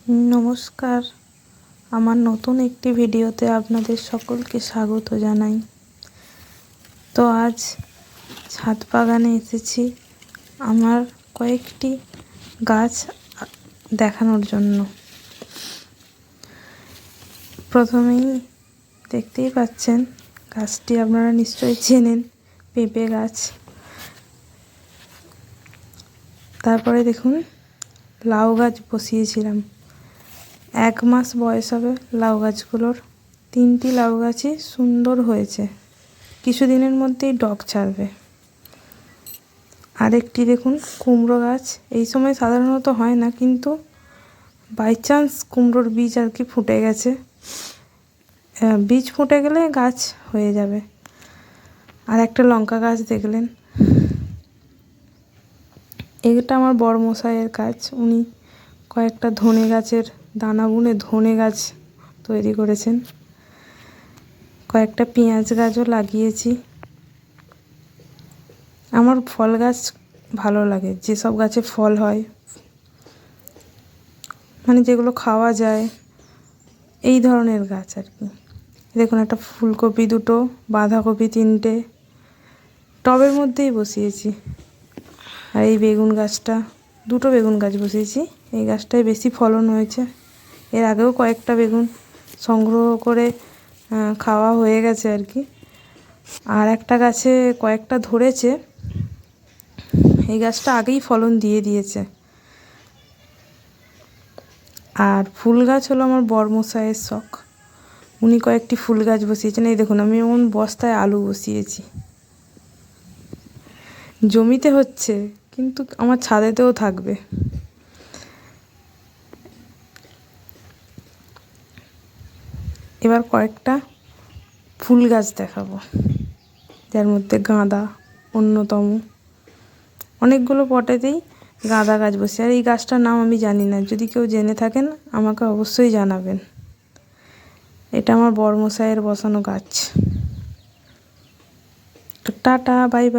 নমস্কার, আমার নতুন একটি ভিডিওতে আপনাদের সকলকে স্বাগত জানাই। তো আজ ছাদ বাগানে এসেছি আমার কয়েকটি গাছ দেখানোর জন্য। প্রথমেই দেখতেই পাচ্ছেন গাছটি আপনারা নিশ্চয়ই চেনেন, পেঁপে গাছ। তারপরে দেখুন লাউ গাছ বসিয়েছিলাম, 1 মাস বয়স হবে লাউ গাছগুলোর। 3টি লাউ গাছই সুন্দর হয়েছে, কিছুদিনের মধ্যেই ডগ ছাড়বে। আরেকটি দেখুন কুমড়ো গাছ, এই সময় সাধারণত হয় না, কিন্তু বাই চান্স কুমড়োর বীজ আর কি ফুটে গেছে। বীজ ফুটে গেলে গাছ হয়ে যাবে। আর একটা লঙ্কা গাছ দেখলেন, এটা আমার বড়মশাইয়ের গাছ। উনি কয়েকটা ধনে গাছের দানা বুনে ধনে গাছ তৈরি করেছেন। কয়েকটা পেঁয়াজ গাছও লাগিয়েছি। আমার ফল গাছ ভালো লাগে, যেসব গাছে ফল হয়, মানে যেগুলো খাওয়া যায়, এই ধরনের গাছ আর কি। দেখুন একটা ফুলকপি 2টো, বাঁধাকপি 3টে টবের মধ্যেই বসিয়েছি। আর এই বেগুন গাছটা, 2টো বেগুন গাছ বসিয়েছি। এই গাছটায় বেশি ফলন হয়েছে। এর আগেও কয়েকটা বেগুন সংগ্রহ করে খাওয়া হয়ে গেছে আর কি। আর একটা গাছে কয়েকটা ধরেছে, এই গাছটা আগেই ফলন দিয়ে দিয়েছে। আর ফুল গাছ হলো আমার বড়মশাইয়ের শখ, উনি কয়েকটি ফুল গাছ বসিয়েছেন। এই দেখুন আমি এমন বস্তায় আলু বসিয়েছি, জমিতে হচ্ছে কিন্তু আমার ছাদেতেও থাকবে। এবার কয়েকটা ফুল গাছ দেখাবো, যার মধ্যে গাঁদা অন্যতম। অনেকগুলো পটেতেই গাঁদা গাছ বসে। আর এই গাছটার নাম আমি জানি না, যদি কেউ জেনে থাকেন আমাকে অবশ্যই জানাবেন। এটা আমার বড়মশাইয়ের বসানো গাছ। Tata, bye bye.